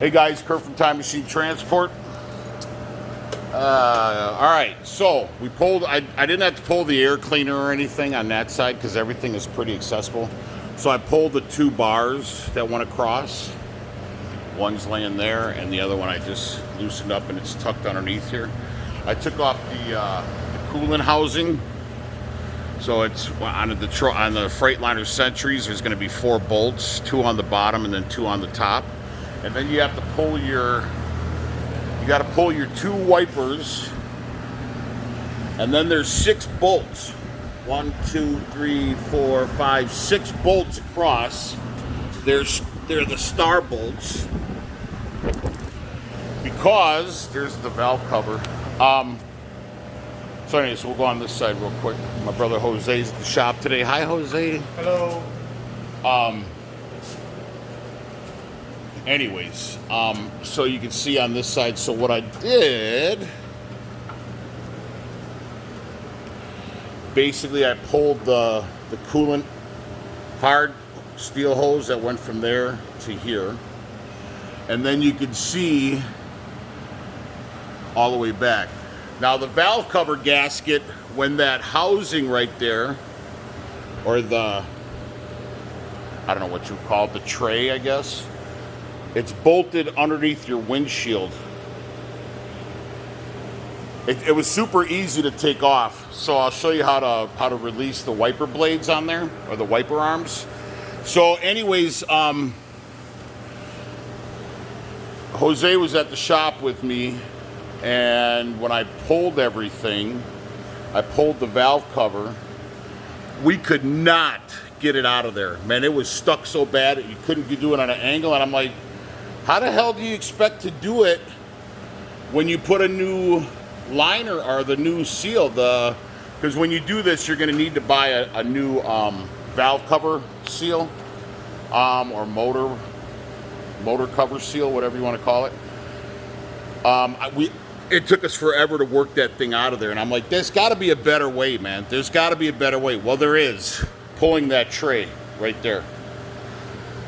Hey guys, Kurt from Time Machine Transport. All right, so we pulled. I didn't have to pull the air cleaner or anything on that side because everything is pretty accessible. So I pulled the two bars that went across. One's laying there, and the other one I just loosened up, and it's tucked underneath here. I took off the coolant housing. So it's on the Freightliner Sentries. There's going to be 4 bolts, 2 on the bottom and then 2 on the top. And then you have to pull your 2 wipers, and then there's 6 bolts. 1, 2, 3, 4, 5, 6 bolts across. They're the star bolts because there's the valve cover. So anyways, we'll go on this side real quick. My brother Jose's at the shop today. Hi, Jose. Hello. Anyways, so you can see on this side, so what I did, basically I pulled the coolant hard steel hose that went from there to here, and then you can see all the way back. Now the valve cover gasket, when that housing right there, or I don't know what you call it, the tray I guess, it's bolted underneath your windshield. It was super easy to take off, so I'll show you how to release the wiper blades on there, or the wiper arms. So anyways, Jose was at the shop with me, and when I pulled everything, I pulled the valve cover, we could not get it out of there. Man, it was stuck so bad that you couldn't do it on an angle, and I'm like, how the hell do you expect to do it when you put a new liner or the new seal? Because when you do this, you're going to need to buy a new valve cover seal, or motor cover seal, whatever you want to call it. It took us forever to work that thing out of there, and I'm like, there's got to be a better way, man. There's got to be a better way. Well, there is. Pulling that tray right there.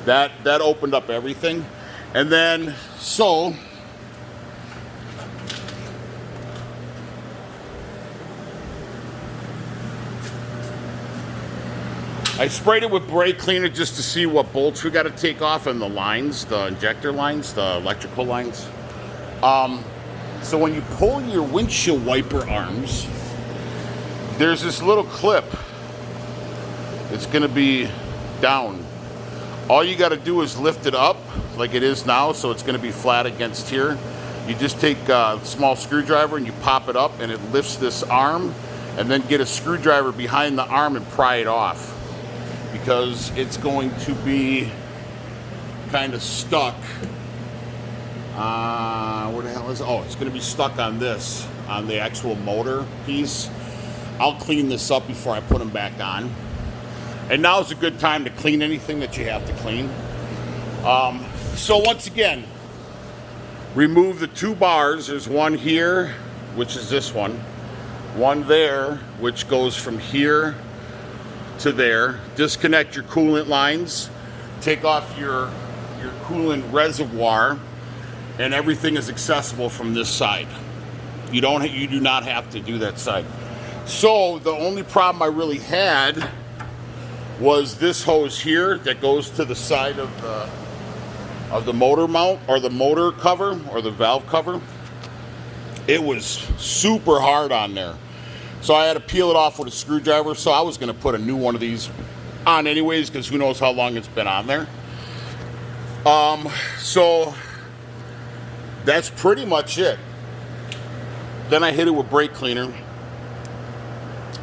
That opened up everything. And then, so, I sprayed it with brake cleaner just to see what bolts we got to take off and the lines, the injector lines, the electrical lines. So when you pull your windshield wiper arms, there's this little clip. It's going to be down. All you got to do is lift it up like it is now, so it's going to be flat against here. You just take a small screwdriver and you pop it up, and it lifts this arm, and then get a screwdriver behind the arm and pry it off, because it's going to be kind of stuck. Where the hell is it? Oh, it's going to be stuck on this, on the actual motor piece. I'll clean this up before I put them back on. And now is a good time to clean anything that you have to clean. So once again, remove the 2 bars. There's one here, which is this one there, which goes from here to there. Disconnect your coolant lines, take off your coolant reservoir, and everything is accessible from this side. You do not have to do that side. So the only problem I really had was this hose here that goes to the side of the motor mount, or the motor cover, or the valve cover. It was super hard on there, so I had to peel it off with a screwdriver. So I was going to put a new one of these on anyways, because who knows how long it's been on there. So that's pretty much it. Then I hit it with brake cleaner.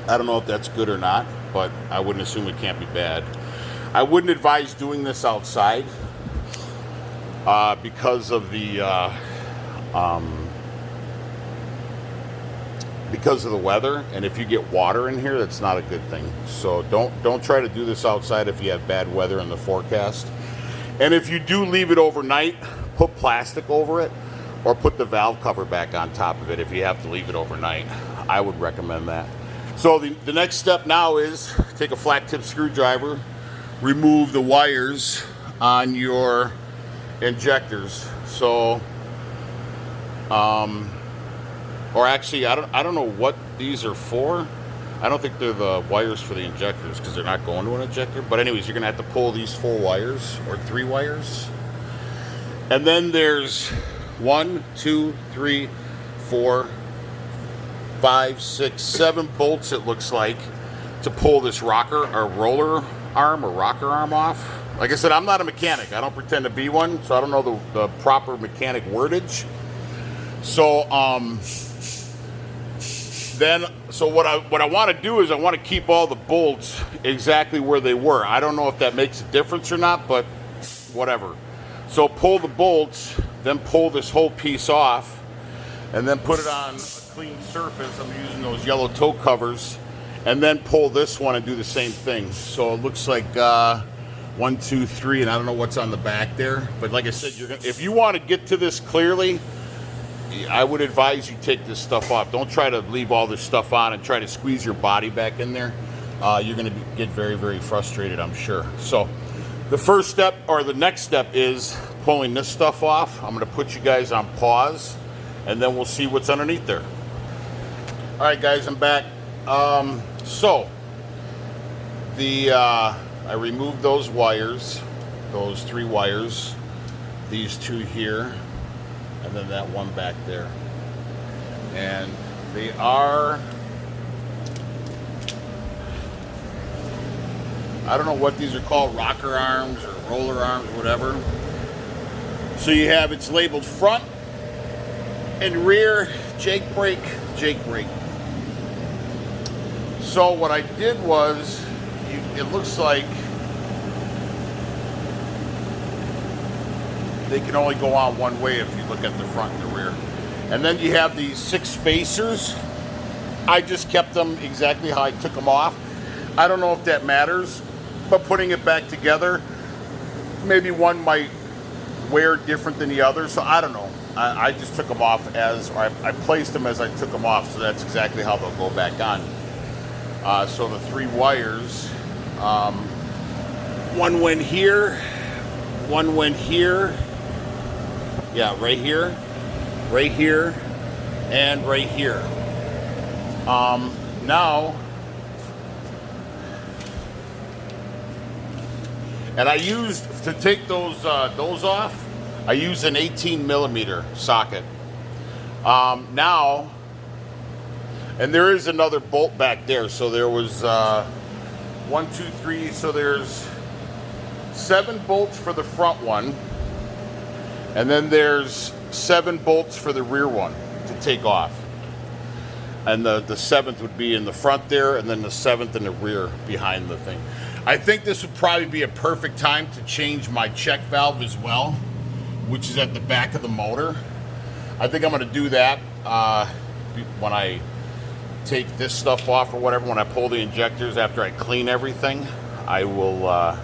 I don't know if that's good or not, but I wouldn't assume it can't be bad. I wouldn't advise doing this outside because of the weather, and if you get water in here, that's not a good thing. So don't try to do this outside if you have bad weather in the forecast. And if you do leave it overnight, put plastic over it, or put the valve cover back on top of it if you have to leave it overnight. I would recommend that. So the next step now is take a flat tip screwdriver, remove the wires on your injectors. So, or actually, I don't know what these are for. I don't think they're the wires for the injectors because they're not going to an injector. But anyways, you're gonna have to pull these 4 wires or 3 wires. And then there's 1, 2, 3, 4, 5, 6, 7 bolts, it looks like, to pull this rocker or roller arm or rocker arm off. Like I said, I'm not a mechanic. I don't pretend to be one, so I don't know the proper mechanic wordage. So what I want to do is I want to keep all the bolts exactly where they were. I don't know if that makes a difference or not, but whatever. So pull the bolts, then pull this whole piece off, and then put it on a clean surface. I'm using those yellow toe covers, and then pull this one and do the same thing. So it looks like 1, 2, 3, and I don't know what's on the back there. But like I said, if you want to get to this clearly, I would advise you take this stuff off. Don't try to leave all this stuff on and try to squeeze your body back in there. You're going to get very, very frustrated, I'm sure. So the first step, or the next step, is pulling this stuff off. I'm going to put you guys on pause, and then we'll see what's underneath there. All right, guys, I'm back. So I removed those wires, those 3 wires, these 2 here, and then that one back there. And they are, I don't know what these are called, rocker arms or roller arms, whatever. So you have, it's labeled front and rear, Jake brake, Jake brake. So what I did was, it looks like they can only go on one way if you look at the front and the rear. And then you have these 6 spacers. I just kept them exactly how I took them off. I don't know if that matters, but putting it back together, maybe one might wear different than the other, so I don't know. I just took them off or I placed them as I took them off, so that's exactly how they'll go back on. So the 3 wires, one went here, one went here, yeah, right here, and right here. Now, and I used, to take those off, I used an 18mm socket. Now, and there is another bolt back there, so there was 1, 2, 3, so there's 7 bolts for the front one, and then there's 7 bolts for the rear one to take off. And the 7th would be in the front there, and then the 7th in the rear behind the thing. I think this would probably be a perfect time to change my check valve as well, which is at the back of the motor. I think I'm going to do that when I take this stuff off or whatever. When I pull the injectors after I clean everything, I will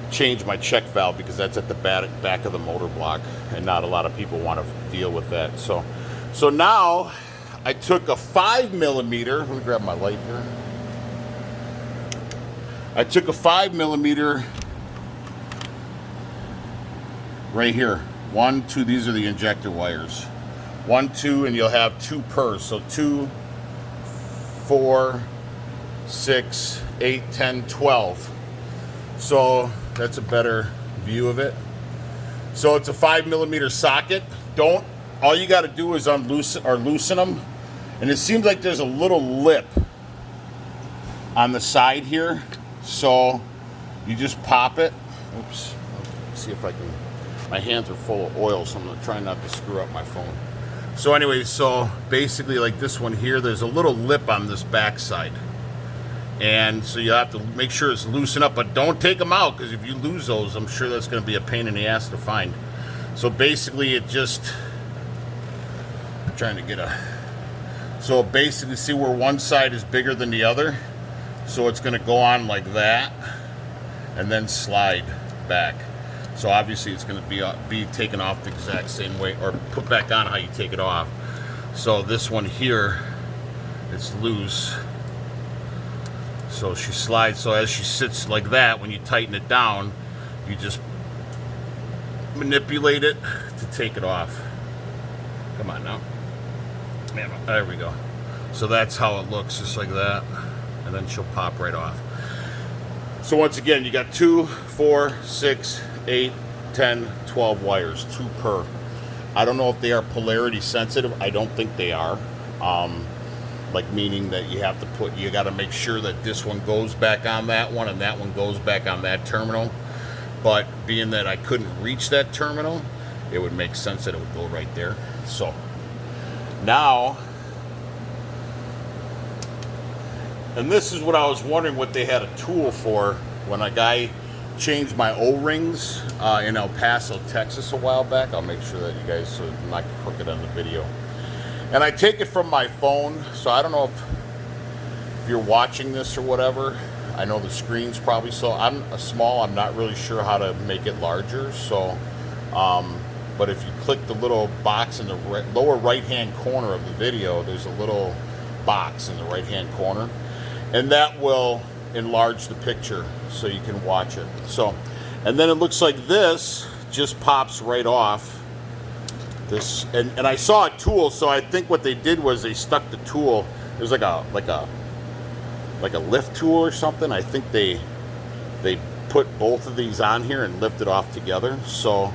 change my check valve, because that's at the back of the motor block, and not a lot of people want to deal with that. So now I took a 5mm. Let me grab my light here. I took a 5mm right here. 1, 2, these are the injector wires. 1, 2, and you'll have 2 per. So 2, 4, 6, 8, 10, 12. So that's a better view of it. So it's a 5mm socket. All you got to do is loosen them. And it seems like there's a little lip on the side here. So you just pop it. Oops. Let's see if I can. My hands are full of oil, so I'm going to try not to screw up my phone. So anyways, so basically like this one here, there's a little lip on this back side. And so you have to make sure it's loosened up, but don't take them out, because if you lose those, I'm sure that's going to be a pain in the ass to find. So basically it just, I'm trying to get so basically see where one side is bigger than the other. So it's going to go on like that and then slide back. So obviously it's going to be taken off the exact same way, or put back on how you take it off. So this one here, it's loose. So she slides, so as she sits like that, when you tighten it down, you just manipulate it to take it off. Come on now. There we go. So that's how it looks, just like that. And then she'll pop right off. So once again, you got 2, 4, 6, 8, 10, 12 wires, 2 per. I don't know if they are polarity sensitive. I don't think they are. Like meaning that you have to you got to make sure that this one goes back on that one and that one goes back on that terminal. But being that I couldn't reach that terminal, it would make sense that it would go right there. So now, and this is what I was wondering what they had a tool for when a guy changed my O-rings in El Paso, Texas a while back. I'll make sure that you guys, so I'm not crooked on the video. And I take it from my phone, so I don't know if you're watching this or whatever. I know the screen's probably I'm small. I'm not really sure how to make it larger. So, but if you click the little box in the lower right-hand corner of the video, there's a little box in the right-hand corner, and that will enlarge the picture so you can watch it. So, and then it looks like this just pops right off. This and I saw a tool, so I think what they did was they stuck the tool. It was like a lift tool or something. I think they put both of these on here and lift it off together. So,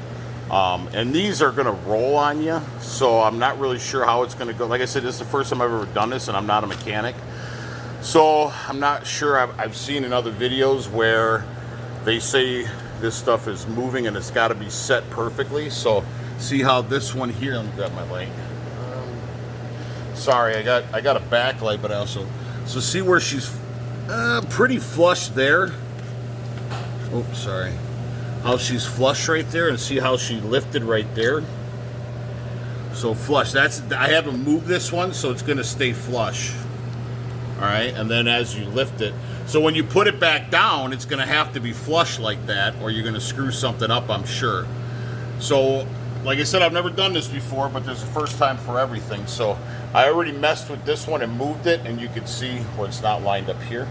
and these are gonna roll on you. So I'm not really sure how it's gonna go. Like I said, this is the first time I've ever done this, and I'm not a mechanic. So I'm not sure. I've seen in other videos where they say this stuff is moving and it's got to be set perfectly. So see how this one here, let me grab my light. Sorry, I got a backlight, but I also, so see where she's pretty flush there. Oops, sorry. How she's flush right there, and see how she lifted right there. So flush, I haven't moved this one, so it's gonna stay flush. All right, and then as you lift it, so when you put it back down, it's gonna have to be flush like that, or you're gonna screw something up, I'm sure. So, like I said, I've never done this before, but there's a first time for everything. So I already messed with this one and moved it, and you can see where it's not lined up here,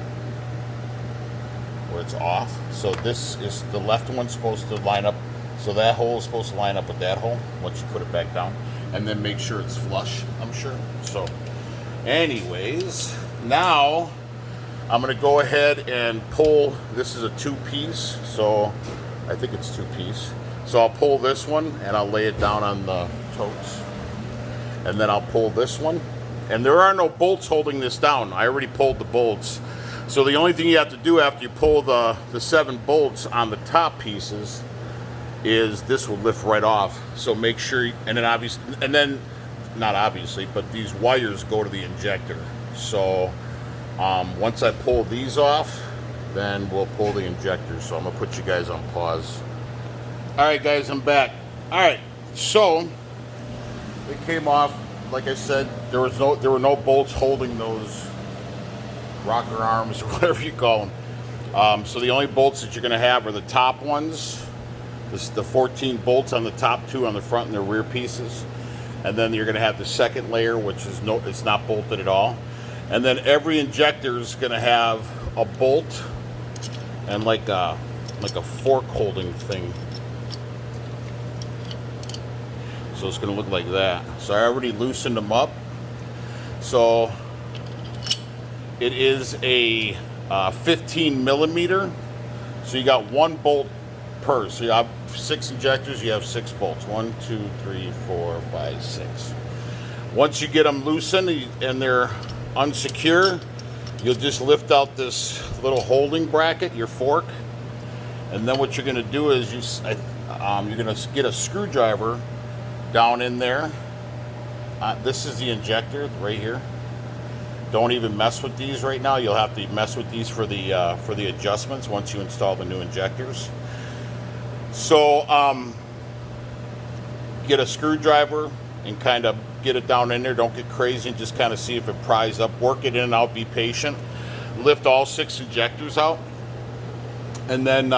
where it's off. So this is the left one supposed to line up, so that hole is supposed to line up with that hole once you put it back down, and then make sure it's flush, I'm sure. So anyways, now I'm gonna go ahead and pull, this is a 2-piece, so I think it's 2-piece. So I'll pull this one and I'll lay it down on the totes. And then I'll pull this one. And there are no bolts holding this down. I already pulled the bolts. So the only thing you have to do after you pull the 7 bolts on the top pieces is this will lift right off. So make sure, and then not obviously, but these wires go to the injector. So once I pull these off, then we'll pull the injector. So I'm gonna put you guys on pause. All right, guys, I'm back. All right, so it came off. Like I said, there were no bolts holding those rocker arms or whatever you call them. So the only bolts that you're going to have are the top ones. This is the 14 bolts on the top, 2 on the front and the rear pieces, and then you're going to have the second layer, which is it's not bolted at all. And then every injector is going to have a bolt and like a fork holding thing. So it's going to look like that. So I already loosened them up. So it is a 15 millimeter. So you got 1 bolt per. So you have 6 injectors, you have 6 bolts. 1, 2, 3, 4, 5, 6. Once you get them loosened and they're unsecure, you'll just lift out this little holding bracket, your fork. And then what you're going to do is you're going to get a screwdriver down in there. This is the injector right here. Don't even mess with these right now. You'll have to mess with these for the adjustments once you install the new injectors. So get a screwdriver and kind of get it down in there. Don't get crazy, and just kind of see if it pries up. Work it in and out. Be patient. Lift all 6 injectors out. And then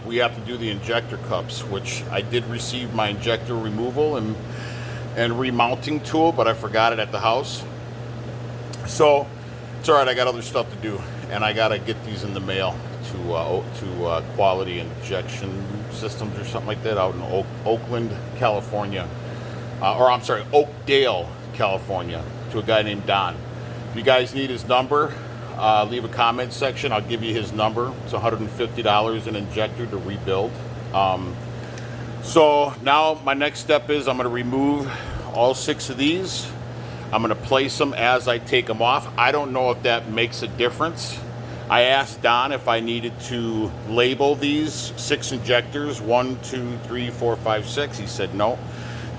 we have to do the injector cups, which I did receive my injector removal and remounting tool, but I forgot it at the house. So it's all right, I got other stuff to do, and I got to get these in the mail to Quality Injection Systems or something like that out in Oakland, California, or I'm sorry, Oakdale, California, to a guy named Don. If you guys need his number, leave a comment section. I'll give you his number. It's $150 an injector to rebuild. So now my next step is I'm going to remove all 6 of these. I'm going to place them as I take them off. I don't know if that makes a difference. I asked Don if I needed to label these 6 injectors, 1, 2, 3, 4, 5, 6. He said no.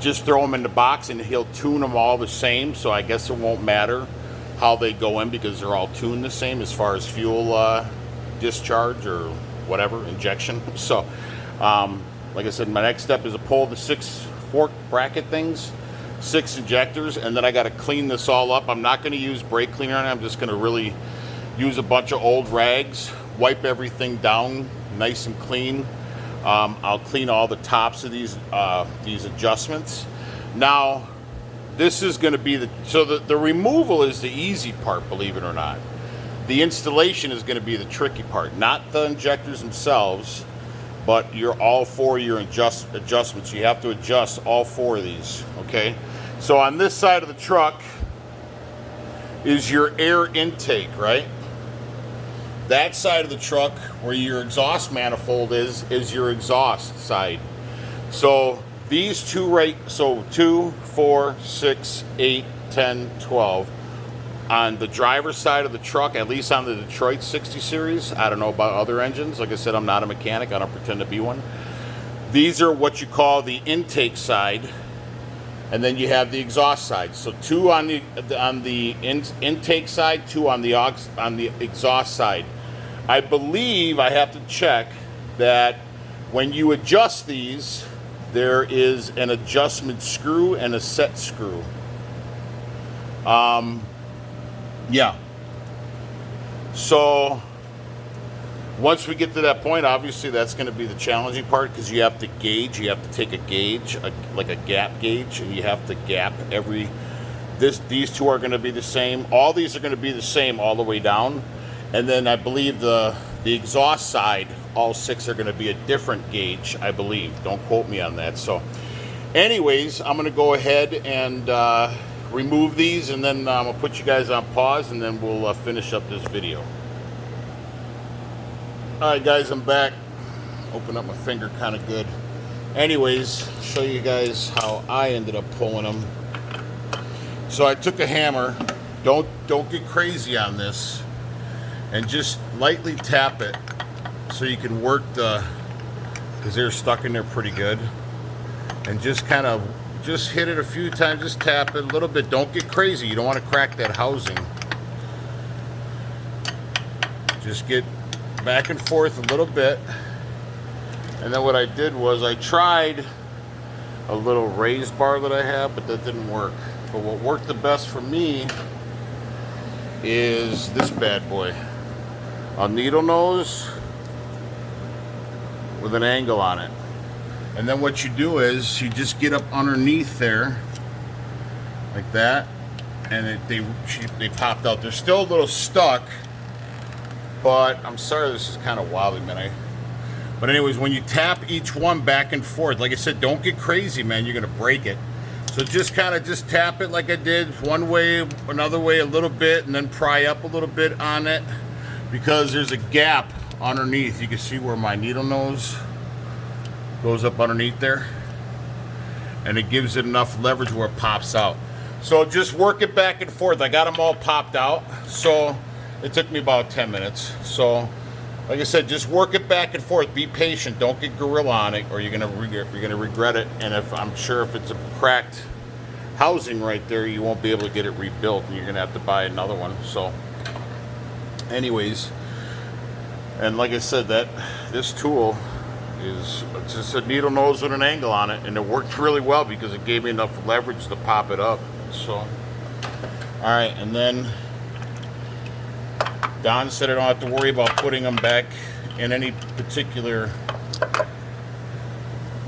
Just throw them in the box and he'll tune them all the same. So I guess it won't matter how they go in because they're all tuned the same as far as fuel discharge or whatever, injection. So like I said, my next step is to pull the 6 fork bracket things, 6 injectors, and then I got to clean this all up. I'm not going to use brake cleaner on it. I'm just going to really use a bunch of old rags, wipe everything down nice and clean. I'll clean all the tops of these adjustments. Now, this is going to be the removal is the easy part, believe it or not. The installation is going to be the tricky part, not the injectors themselves, but all 4 of your adjustments. You have to adjust all 4 of these, okay? So on this side of the truck is your air intake, right? That side of the truck where your exhaust manifold is your exhaust side. So these 2 2, 4, 6, 8, 10, 12. On the driver's side of the truck, at least on the Detroit 60 series, I don't know about other engines. Like I said, I'm not a mechanic. I don't pretend to be one. These are what you call the intake side, and then you have the exhaust side. So 2 on the intake side, 2 on the exhaust side. I believe I have to check that when you adjust these, there is an adjustment screw and a set screw. Yeah. So once we get to that point, obviously that's going to be the challenging part because you have to gauge. You have to take a gauge, like a gap gauge, and you have to gap every. These 2 are going to be the same. All these are going to be the same all the way down, and then I believe the exhaust side, all 6 are going to be a different gauge. I believe. Don't quote me on that. So, anyways, I'm going to go ahead and remove these, and then I'm gonna put you guys on pause, and then we'll finish up this video. All right, guys, I'm back. Open up my finger kind of good. Anyways, show you guys how I ended up pulling them. So I took a hammer. Don't get crazy on this, and just lightly tap it so you can work because they're stuck in there pretty good, and just hit it a few times, just tap it a little bit. Don't get crazy. You don't want to crack that housing. Just get back and forth a little bit. And then what I did was I tried a little raised bar that I have, but that didn't work. But what worked the best for me is this bad boy. A needle nose with an angle on it. And then what you do is you just get up underneath there like that, and they popped out. They're still a little stuck, but I'm sorry this is kind of wobbly, man. But anyways, when you tap each one back and forth, like I said, don't get crazy, man. You're gonna break it. So just tap it like I did, one way, another way, a little bit, and then pry up a little bit on it, because there's a gap underneath. You can see where my needle nose goes up underneath there, and it gives it enough leverage where it pops out. So just work it back and forth. I got them all popped out, so it took me about 10 minutes. So like I said, just work it back and forth. Be patient. Don't get gorilla on it, or you're gonna regret it. And I'm sure if it's a cracked housing right there, you won't be able to get it rebuilt, and you're gonna have to buy another one. So anyways, and like I said, this tool is just a needle nose with an angle on it, and it worked really well because it gave me enough leverage to pop it up. So all right, and then Don said I don't have to worry about putting them back in any particular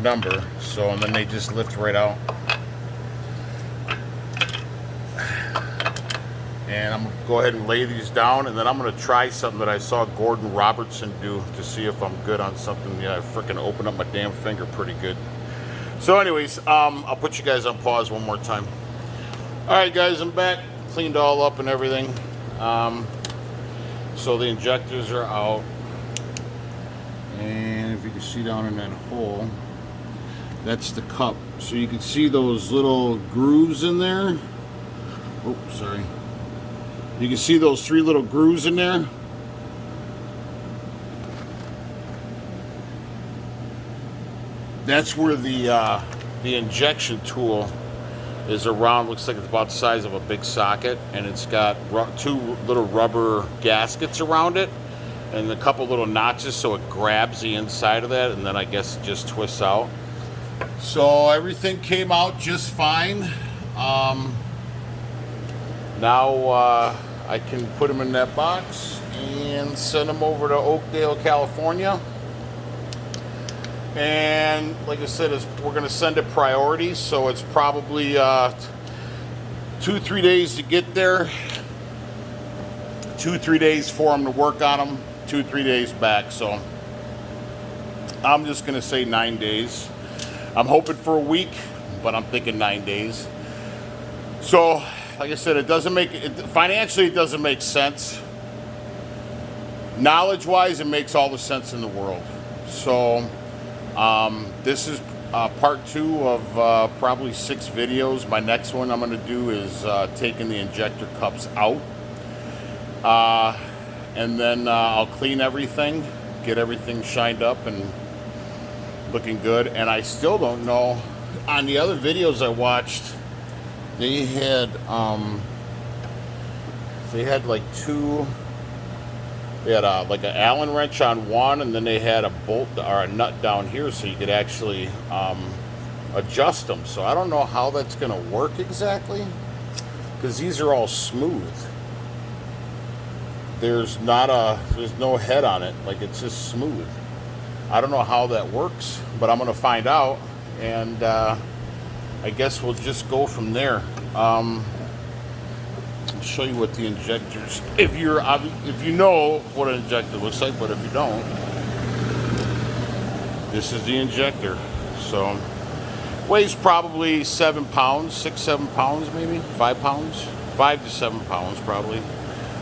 number, so, and then they just lift right out. And I'm going to go ahead and lay these down, and then I'm going to try something that I saw Gordon Robertson do to see if I'm good on something. Yeah, I freaking opened up my damn finger pretty good. So anyways, I'll put you guys on pause one more time. All right, guys, I'm back. Cleaned all up and everything. So the injectors are out. And if you can see down in that hole, that's the cup. So you can see those little grooves in there. Oh, sorry. You can see those 3 little grooves in there. That's where the injection tool is around. Looks like it's about the size of a big socket, and it's got 2 little rubber gaskets around it, and a couple little notches so it grabs the inside of that, and then I guess it just twists out. So everything came out just fine. Now I can put them in that box and send them over to Oakdale, California. And like I said, we're going to send it priority, so it's probably 2-3 days to get there, 2-3 days for them to work on them, 2-3 days back. So I'm just going to say 9 days. I'm hoping for a week, but I'm thinking 9 days. So like I said, it doesn't make it financially, it doesn't make sense. Knowledge-wise, it makes all the sense in the world. So this is part 2 of probably 6 videos. My next one I'm going to do is taking the injector cups out, and then I'll clean everything, get everything shined up and looking good. And I still don't know. On the other videos I watched, they had like 2. They had like an Allen wrench on one, and then they had a bolt or a nut down here, so you could actually adjust them. So I don't know how that's going to work exactly, because these are all smooth. There's no head on it, like it's just smooth. I don't know how that works, but I'm going to find out, and I guess we'll just go from there. I'll show you what the injectors, if you know what an injector looks like, but if you don't, this is the injector. So weighs probably 7 pounds, 6-7 pounds, maybe 5 pounds, 5 to 7 pounds probably.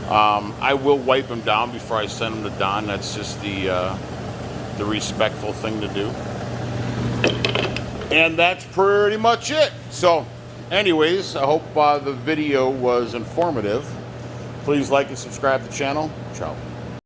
I will wipe them down before I send them to Don. That's just the respectful thing to do. And that's pretty much it. So anyways, I hope the video was informative. Please like and subscribe to the channel. Ciao.